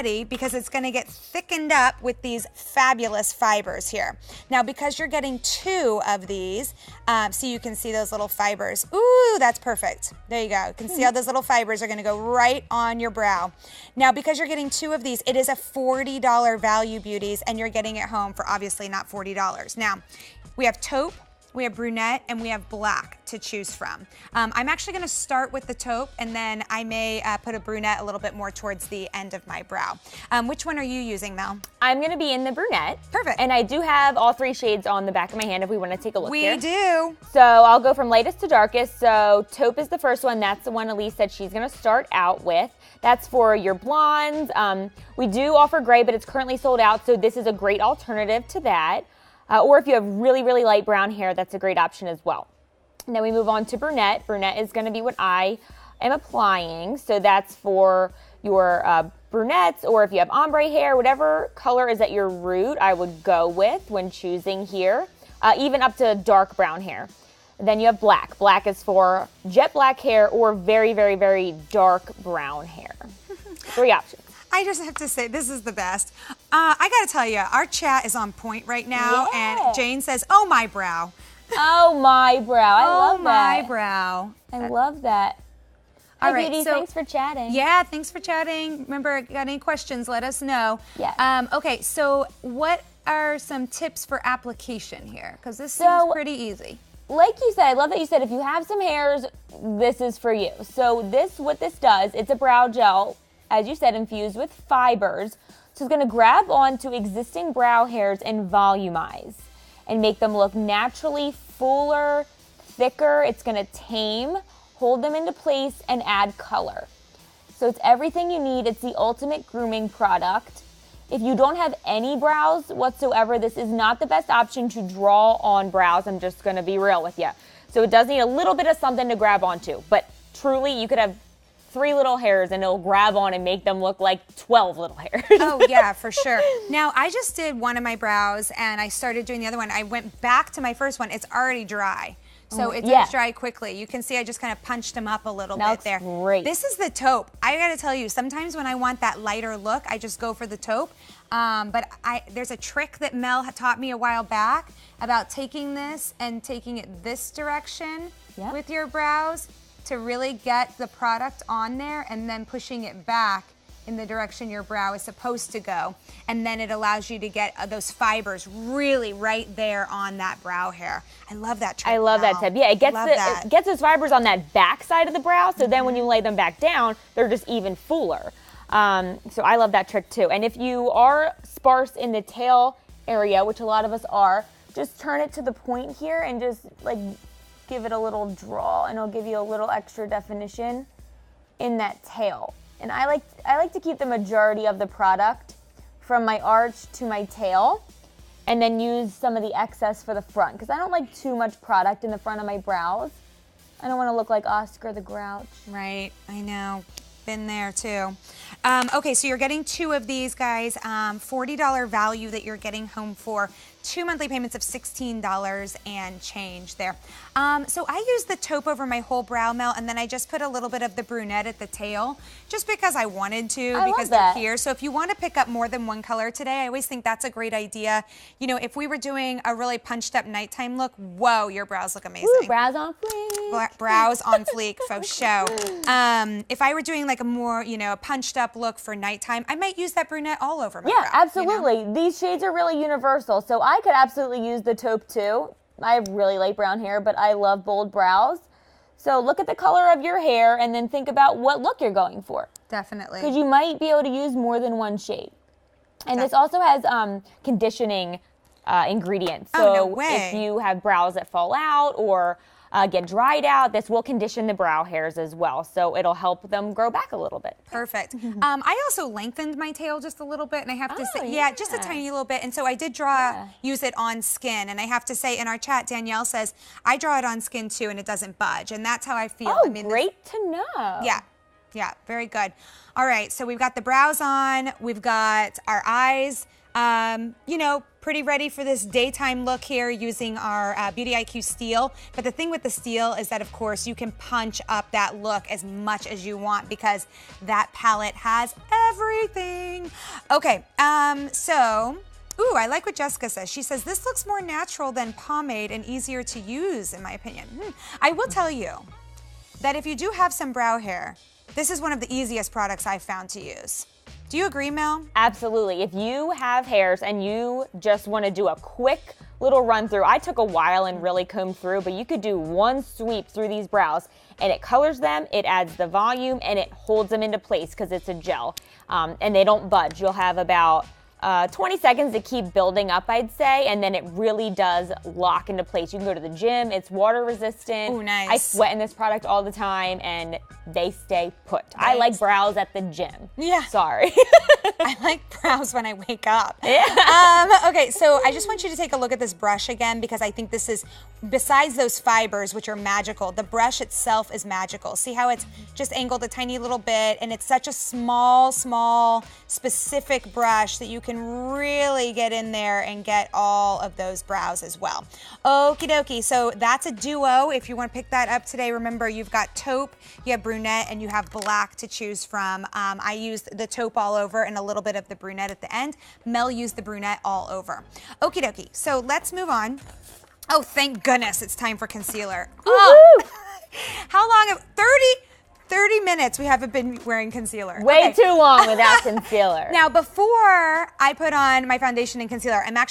because it's going to get thickened up with these fabulous fibers here. Now, because you're getting 2 of these, so you can see those little fibers. Ooh, that's perfect. There you go. You can see how those little fibers are going to go right on your brow. Now, because you're getting 2 of these, it is a $40 value, beauties, and you're getting it home for obviously not $40. Now, we have taupe, we have brunette, and we have black to choose from. I'm actually gonna start with the taupe, and then I may put a brunette a little bit more towards the end of my brow. Which one are you using, Mel? I'm gonna be in the brunette. Perfect. And I do have all 3 shades on the back of my hand if we wanna take a look here. We do. So I'll go from lightest to darkest. So taupe is the first one. That's the one Elise said she's gonna start out with. That's for your blondes. We do offer gray, but it's currently sold out, so this is a great alternative to that. Or if you have really, really light brown hair, that's a great option as well. And then we move on to brunette. Brunette is going to be what I am applying. So that's for your brunettes, or if you have ombre hair, whatever color is at your root, I would go with when choosing here, even up to dark brown hair. And then you have black. Black is for jet black hair or very, very, very dark brown hair. 3 options. I just have to say, this is the best. I gotta tell you, our chat is on point right now, and Jane says, oh, my brow. Oh, my brow. I love that. Oh, my brow. I love that. All Hi, right, Beauty, so, thanks for chatting. Yeah, thanks for chatting. Remember, got any questions, let us know. Yeah. Okay, so what are some tips for application here? Because this seems pretty easy. Like you said, I love that you said if you have some hairs, this is for you. So what this does, it's a brow gel, as you said, infused with fibers. So it's gonna grab onto existing brow hairs and volumize and make them look naturally fuller, thicker. It's gonna tame, hold them into place, and add color. So it's everything you need. It's the ultimate grooming product. If you don't have any brows whatsoever, this is not the best option to draw on brows. I'm just gonna be real with you. So it does need a little bit of something to grab onto, but truly you could have 3 little hairs and it'll grab on and make them look like 12 little hairs. Oh yeah, for sure. Now I just did one of my brows and I started doing the other one. I went back to my first one. It's already dry. So it does dry quickly. You can see I just kind of punched them up a little bit there. Great. This is the taupe. I gotta tell you, sometimes when I want that lighter look, I just go for the taupe. But there's a trick that Mel had taught me a while back about taking this and taking it this direction with your brows to really get the product on there, and then pushing it back in the direction your brow is supposed to go. And then it allows you to get those fibers really right there on that brow hair. I love that trick. I love that tip. Yeah, it gets those fibers on that back side of the brow, so then when you lay them back down, they're just even fuller. So I love that trick too. And if you are sparse in the tail area, which a lot of us are, just turn it to the point here and just like give it a little draw, and it'll give you a little extra definition in that tail. And I like to keep the majority of the product from my arch to my tail, and then use some of the excess for the front, because I don't like too much product in the front of my brows. I don't want to look like Oscar the Grouch. Right, I know. Been there too. Okay, so you're getting 2 of these, guys. $40 value that you're getting home for. 2 monthly payments of $16 and change there. So I used the taupe over my whole brow, Mel, and then I just put a little bit of the brunette at the tail, just because I wanted to, because they're here. So if you want to pick up more than one color today, I always think that's a great idea. You know, if we were doing a really punched up nighttime look, whoa, your brows look amazing. Ooh, brows on fleek. Brows on fleek, faux show. If I were doing like a more, you know, a punched up look for nighttime, I might use that brunette all over my brow. Yeah, absolutely. You know? These shades are really universal, so I could absolutely use the taupe too. I have really light brown hair, but I love bold brows. So look at the color of your hair and then think about what look you're going for. Definitely. Because you might be able to use more than one shade. And this also has conditioning ingredients. So no way. If you have brows that fall out or get dried out, this will condition the brow hairs as well. So it'll help them grow back a little bit. Perfect. I also lengthened my tail just a little bit, and I have to say, just a tiny little bit. And so I did use it on skin. And I have to say, in our chat, Danielle says, I draw it on skin too, and it doesn't budge. And that's how I feel. Oh, I mean, great to know. Yeah, very good. All right, so we've got the brows on, we've got our eyes. you know, pretty ready for this daytime look here using our Beauty IQ Steel. But the thing with the steel is that, of course, you can punch up that look as much as you want because that palette has everything. Okay, so, ooh, I like what Jessica says. She says, this looks more natural than pomade and easier to use, in my opinion. I will tell you that if you do have some brow hair, this is one of the easiest products I've found to use. Do you agree, Mel? Absolutely. If you have hairs and you just want to do a quick little run through, I took a while and really combed through, but you could do one sweep through these brows and it colors them, it adds the volume, and it holds them into place because it's a gel. And they don't budge. You'll have about 20 seconds to keep building up, I'd say, and then it really does lock into place. You can go to the gym, it's water resistant. Ooh, nice. I sweat in this product all the time and they stay put. I like brows at the gym. Yeah. Sorry. I like brows when I wake up. Yeah. Okay, so I just want you to take a look at this brush again because I think this is, besides those fibers, which are magical, the brush itself is magical. See how it's just angled a tiny little bit, and it's such a small, specific brush that you can really get in there and get all of those brows as well. Okie dokie, so that's a duo. If you want to pick that up today, remember you've got taupe, you have brunette, and you have black to choose from. I used the taupe all over and a little bit of the brunette at the end. Mel used the brunette all over. Okie dokie, so let's move on. Oh, thank goodness it's time for concealer. Oh, how long? 30 minutes we haven't been wearing concealer. Way too long without concealer. Now, before I put on my foundation and concealer, I'm actually